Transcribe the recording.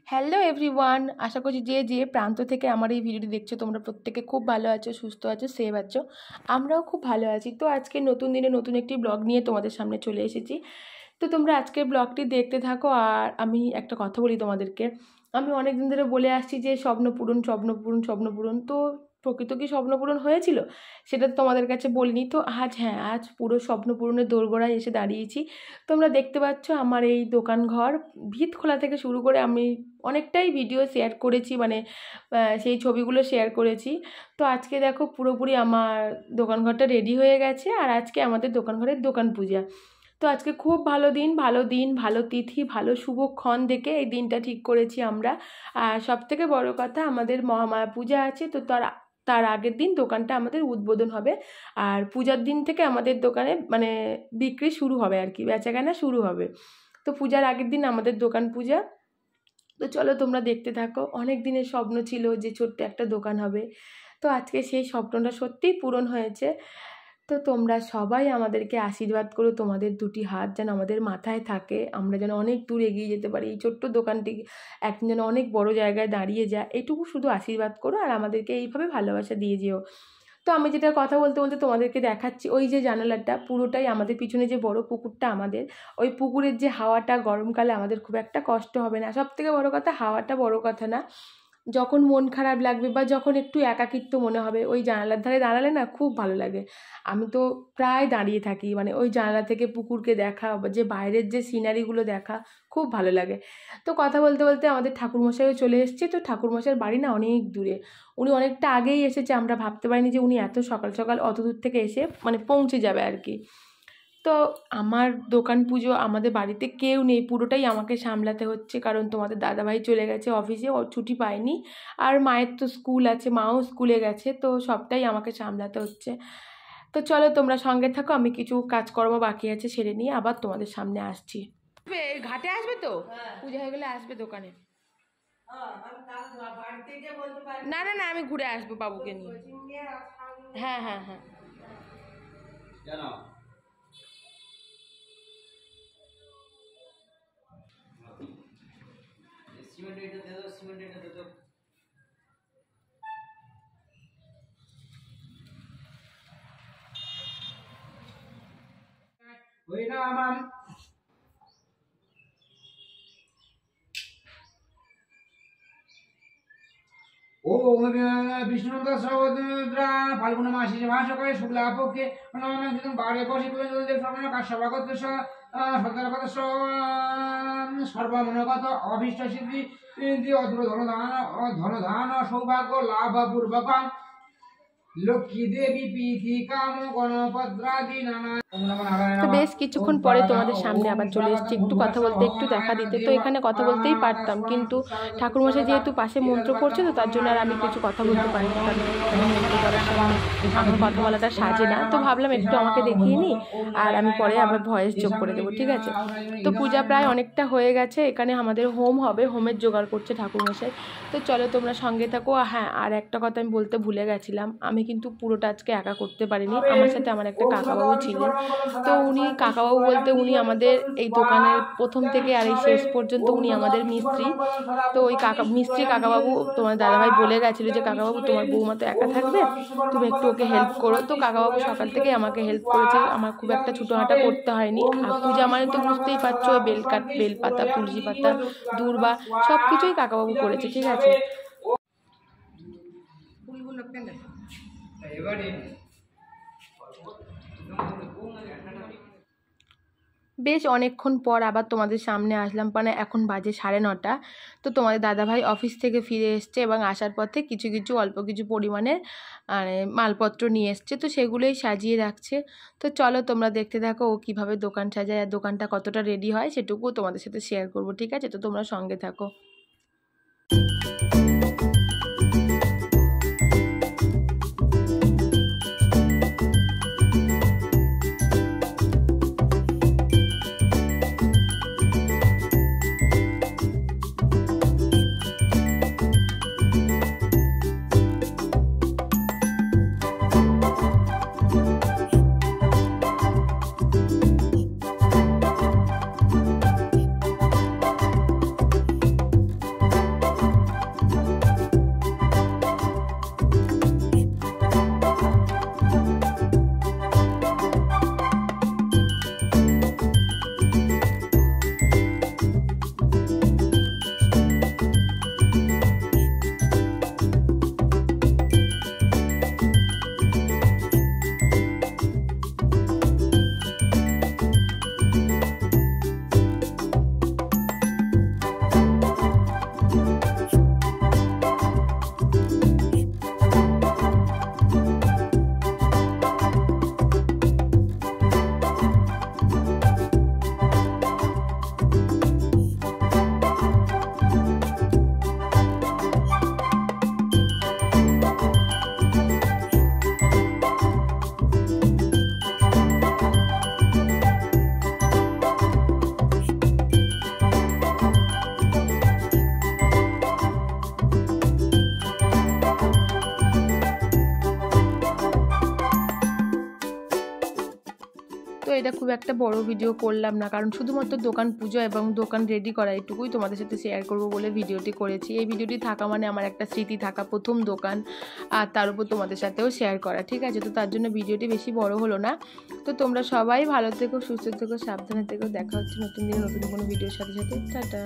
Hello everyone, আশা করছি যে যে প্রান্ত থেকে আমার এই ভিডিওটি দেখছো তোমরা প্রত্যেকে খুব ভালো আছো, সুস্থ আছো, সেভ আছো। আমরাও খুব ভালো আছি। তো আজকে নতুন দিনে নতুন একটি ব্লগ নিয়ে তোমাদের সামনে চলে এসেছি। তো তোমরা আজকের ব্লগটি দেখতে থাকো। আর আমি একটা কথা বলি তোমাদেরকে, আমি অনেক দিন ধরে বলে আসছি যে স্বপ্ন পূরণ, স্বপ্ন পূরণ, স্বপ্ন পূরণ। তো প্রকৃত কি স্বপ্ন পূরণ হয়েছিল সেটা তো তোমাদের কাছে বলিনি। তো আজ পুরো স্বপ্ন পূরণের দোরগোড়ায় এসে দাঁড়িয়েছি। তোমরা দেখতে পাচ্ছ আমার এই দোকান ঘর ভিত খোলা থেকে শুরু করে আমি অনেকটাই ভিডিও শেয়ার করেছি, মানে সেই ছবিগুলো শেয়ার করেছি। তো আজকে দেখো পুরোপুরি আমার দোকান ঘরটা রেডি হয়ে গেছে। আর আজকে আমাদের দোকান ঘরের দোকান পূজা। তো আজকে খুব ভালো দিন, ভালো তিথি, ভালো শুভক্ষণ দেখে এই দিনটা ঠিক করেছি আমরা। আর সবথেকে বড় কথা, আমাদের মহামায়া পূজা আছে। তো তার আগের দিন দোকানটা আমাদের উদ্বোধন হবে। আর পূজার দিন থেকে আমাদের দোকানে মানে বিক্রি শুরু হবে, আর কি বেচাকেনা শুরু হবে। তো পূজার আগের দিন আমাদের দোকান পূজা। তো চলো তোমরা দেখতে থাকো। অনেক দিনের স্বপ্ন ছিল যে ছোট্ট একটা দোকান হবে। তো আজকে সেই স্বপ্নটা সত্যিই পূরণ হয়েছে। তো তোমরা সবাই আমাদেরকে আশীর্বাদ করো, তোমাদের দুটি হাত যেন আমাদের মাথায় থাকে, আমরা যেন অনেক দূর এগিয়ে যেতে পারি, এই ছোট্ট দোকানটি একদিন যেন অনেক বড় জায়গায় দাঁড়িয়ে যায়, এটুকু শুধু আশীর্বাদ করো। আর আমাদেরকে এইভাবে ভালোবাসা দিয়ে যেও। তো আমি যেটা কথা বলতে বলতে তোমাদেরকে দেখাচ্ছি, ওই যে জানালাটা পুরোটাই আমাদের, পিছনে যে বড় পুকুরটা আমাদের, ওই পুকুরের যে হাওয়াটা গরমকালে আমাদের খুব একটা কষ্ট হবে না। সব থেকে বড় কথা হাওয়াটা বড় কথা না, যখন মন খারাপ লাগবে বা যখন একটু একাকিত্ব মনে হবে, ওই জানালার ধারে দাঁড়ালে না খুব ভালো লাগে। আমি তো প্রায় দাঁড়িয়ে থাকি, মানে ওই জানালা থেকে পুকুরকে দেখা বা যে বাইরের যে সিনারিগুলো দেখা খুব ভালো লাগে। তো কথা বলতে বলতে আমাদের ঠাকুরমশাইও চলে এসছে। তো ঠাকুরমশাইয়ের বাড়ি না অনেক দূরে, উনি অনেকটা আগেই এসেছে। আমরা ভাবতে পারিনি যে উনি এত সকাল সকাল অত দূর থেকে এসে মানে পৌঁছে যাবে আর কি। তো আমার দোকান পুজো, আমাদের বাড়িতে কেউ নেই, পুরোটাই আমাকে সামলাতে হচ্ছে, কারণ তোমাদের দাদাভাই চলে গেছে অফিসে, ও ছুটি পায়নি। আর মায়ের তো স্কুল আছে, মাও স্কুলে গেছে, তো সবটাই আমাকে সামলাতে হচ্ছে। তো চলো তোমরা সঙ্গে থাকো, আমি কিছু কাজকর্ম বাকি আছে সেরে নিয়ে আবার তোমাদের সামনে আসছি। ঘাটে আসবে তো, পুজো হয়ে গেলে আসবে দোকানে। না না না, আমি ঘুরে আসবো বাবুকে নিয়ে। হ্যাঁ হ্যাঁ হ্যাঁ। সিমেন্ট এটা দে দাও, সিমেন্ট এটা দে দাও। ওই না আমার ও বিষ্ণুনন্দ সহোদরা ফাল্গুন মাসে মাসকে শুক্লা পক্ষে বারে বসে কাশ্যপাগত সদরগত সর্বমনগত অভীষ্ট সিদ্ধি অদ্ভুত ধনধান সৌভাগ্য লাভ পূর্বক লক্ষ্মী দেবী পিথি কাম গণপদ্রাদি নানা। তো বেশ কিছুক্ষণ পরে তোমাদের সামনে আবার চলে এসেছি, একটু কথা বলতে, একটু দেখা দিতে। তো এখানে কথা বলতেই পারতাম, কিন্তু ঠাকুরমশাই যেহেতু পাশে মন্ত্র পড়ছে, তো তার জন্য আর আমি কিছু কথা বলতে পারি না, কারণ মন্ত্র করার সময় আমার কথা বলাটা সাজে না। তো ভাবলাম একটু আমাকে দেখিয়ে নিই, আর আমি পরে আবার ভয়েস যোগ করে দেবো, ঠিক আছে। তো পূজা প্রায় অনেকটা হয়ে গেছে, এখানে আমাদের হোম হবে, হোমের জোগাড় করছে ঠাকুরমশাই। তো চলো তোমরা সঙ্গে থাকো। হ্যাঁ, আর একটা কথা আমি বলতে ভুলে গেছিলাম, আমি কিন্তু পুরোটা আজকে একা করতে পারিনি, আমার সাথে আমার একটা কাকাবাবু ছিলেন। তো উনি কাকাবাবু বলতে উনি আমাদের এই দোকানের প্রথম থেকে আর এই শেষ পর্যন্ত উনি আমাদের মিস্ত্রি। তো ওই মিস্ত্রি কাকাবাবু, তোমার দাদাভাই বলে গেছিলো যে কাকাবাবু তোমার বৌমা তো একা থাকবে, তুমি একটু ওকে হেল্প করো। তো কাকাবাবু সকাল থেকে আমাকে হেল্প করেছে, আমার খুব একটা ছুটোহাঁটা করতে হয়নি। আর পূজা মানে তো বুঝতেই পারছো, বেলপাতা, তুলসী পাতা, দূর্বা সব কিছুই কাকাবাবু করেছে, ঠিক আছে। বেশ অনেকক্ষণ পর আবার তোমাদের সামনে আসলাম, মানে এখন বাজে 9:30। তো তোমাদের দাদাভাই অফিস থেকে ফিরে এসছে এবং আসার পথে কিছু কিছু অল্প কিছু পরিমাণের মানে মালপত্র নিয়ে এসছে, তো সেগুলোই সাজিয়ে রাখছে। তো চলো তোমরা দেখতে থাকো ও কীভাবে দোকান সাজায় আর দোকানটা কতটা রেডি হয় সেটুকুও তোমাদের সাথে শেয়ার করবো, ঠিক আছে। তো তোমরা সঙ্গে থাকো। তো এটা খুব একটা বড় ভিডিও করলাম না, কারণ শুধুমাত্র দোকান পুজো এবং দোকান রেডি করা এটুকুই তোমাদের সাথে শেয়ার করব বলে ভিডিওটি করেছি। এই ভিডিওটি থাকা মানে আমার একটা স্মৃতি থাকা, প্রথম দোকান, আর তার উপর তোমাদের সাথেও শেয়ার করা, ঠিক আছে। তো তার জন্য ভিডিওটি বেশি বড় হলো না। তো তোমরা সবাই ভালো থেকো, সুস্থ থেকো, সাবধানে থেকো। দেখা হচ্ছে নতুন দিনে নতুন কোনো ভিডিওর সাথে সাথে। টাটা।